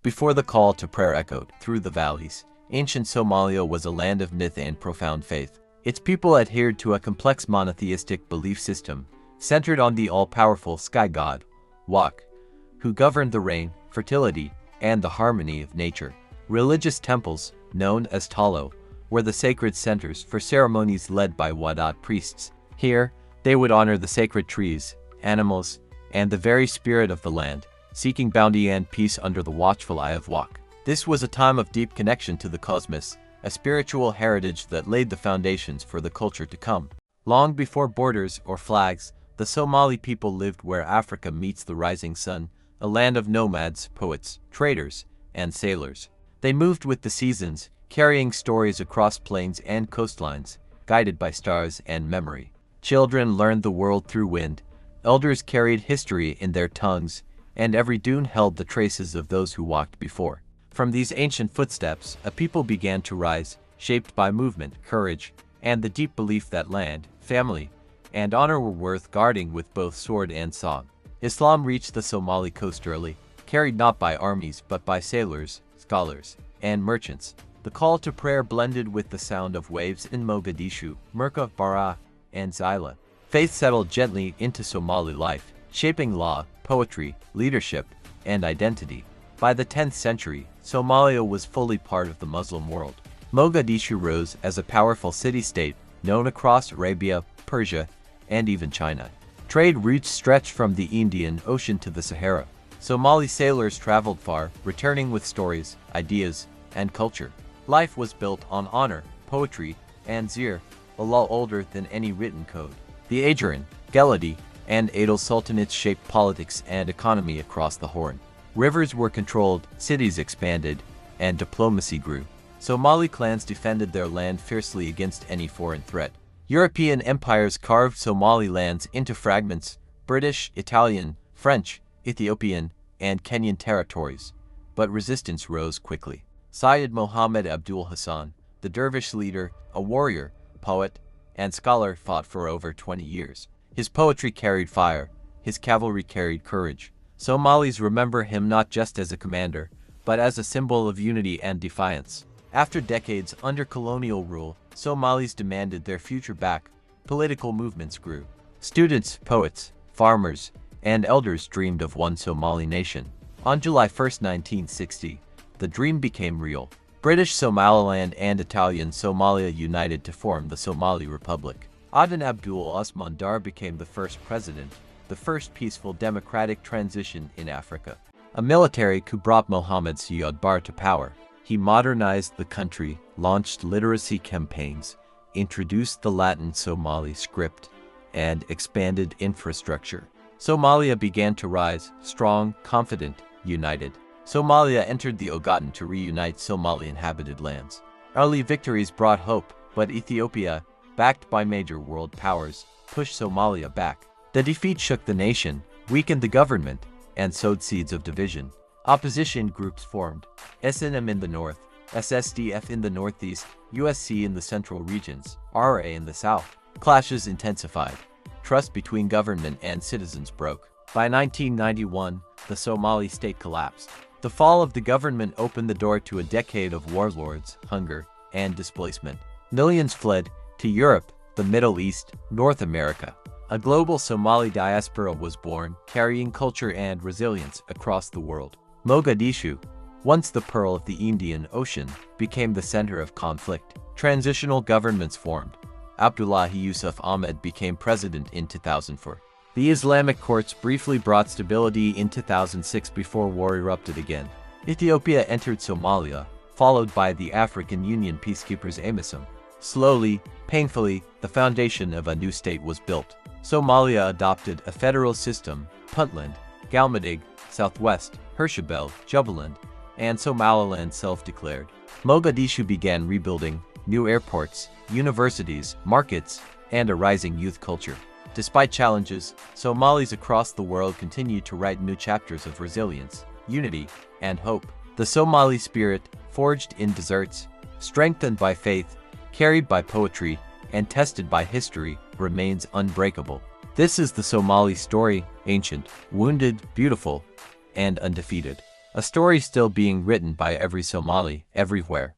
Before the call to prayer echoed through the valleys, ancient Somalia was a land of myth and profound faith. Its people adhered to a complex monotheistic belief system centered on the all-powerful sky god, Wak, who governed the rain, fertility, and the harmony of nature. Religious temples, known as Talo, were the sacred centers for ceremonies led by Wadat priests. Here, they would honor the sacred trees, animals, and the very spirit of the land, seeking bounty and peace under the watchful eye of Wak. This was a time of deep connection to the cosmos, a spiritual heritage that laid the foundations for the culture to come. Long before borders or flags, the Somali people lived where Africa meets the rising sun, a land of nomads, poets, traders, and sailors. They moved with the seasons, carrying stories across plains and coastlines, guided by stars and memory. Children learned the world through wind, elders carried history in their tongues, and every dune held the traces of those who walked before. From these ancient footsteps, a people began to rise, shaped by movement, courage, and the deep belief that land, family, and honor were worth guarding with both sword and song. Islam reached the Somali coast early, carried not by armies but by sailors, scholars, and merchants. The call to prayer blended with the sound of waves in Mogadishu, Merka, Bara, and Zila. Faith settled gently into Somali life, shaping law, poetry, leadership, and identity. By the 10th century, Somalia was fully part of the Muslim world. Mogadishu rose as a powerful city-state known across Arabia, Persia, and even China. Trade routes stretched from the Indian Ocean to the Sahara. Somali sailors traveled far, returning with stories, ideas, and culture. Life was built on honor, poetry, and zikr, a law older than any written code. The Ajuran, Geledi, and Adil sultanates shaped politics and economy across the Horn. Rivers were controlled, cities expanded, and diplomacy grew. Somali clans defended their land fiercely against any foreign threat. European empires carved Somali lands into fragments: British, Italian, French, Ethiopian, and Kenyan territories. But resistance rose quickly. Syed Mohammed Abdul Hassan, the dervish leader, a warrior, poet, and scholar, fought for over 20 years. His poetry carried fire, his cavalry carried courage. Somalis remember him not just as a commander, but as a symbol of unity and defiance. After decades under colonial rule, Somalis demanded their future back. Political movements grew. Students, poets, farmers, and elders dreamed of one Somali nation. On July 1, 1960, the dream became real. British Somaliland and Italian Somalia united to form the Somali Republic. Aden Abdul Osman Dar became the first president, the first peaceful democratic transition in Africa. A military coup brought Mohammed Siad Barre to power. He modernized the country, launched literacy campaigns, introduced the Latin Somali script, and expanded infrastructure. Somalia began to rise, strong, confident, united. Somalia entered the Ogaden to reunite Somali-inhabited lands. Early victories brought hope, but Ethiopia, backed by major world powers, pushed Somalia back. The defeat shook the nation, weakened the government, and sowed seeds of division. Opposition groups formed: SNM in the north, SSDF in the northeast, USC in the central regions, RA in the south. Clashes intensified. Trust between government and citizens broke. By 1991, the Somali state collapsed. The fall of the government opened the door to a decade of warlords, hunger, and displacement. Millions fled to Europe, the Middle East, North America. A global Somali diaspora was born, carrying culture and resilience across the world. Mogadishu, once the pearl of the Indian Ocean, became the center of conflict. Transitional governments formed. Abdullahi Yusuf Ahmed became president in 2004. The Islamic courts briefly brought stability in 2006 before war erupted again. Ethiopia entered Somalia, followed by the African Union peacekeepers AMISOM. Slowly, painfully, the foundation of a new state was built. Somalia adopted a federal system: Puntland, Galmudug, Southwest, Hirshabelle, Jubaland, and Somaliland self-declared. Mogadishu began rebuilding: new airports, universities, markets, and a rising youth culture. Despite challenges, Somalis across the world continue to write new chapters of resilience, unity, and hope. The Somali spirit, forged in deserts, strengthened by faith, carried by poetry, and tested by history, remains unbreakable. This is the Somali story, ancient, wounded, beautiful, and undefeated. A story still being written by every Somali, everywhere.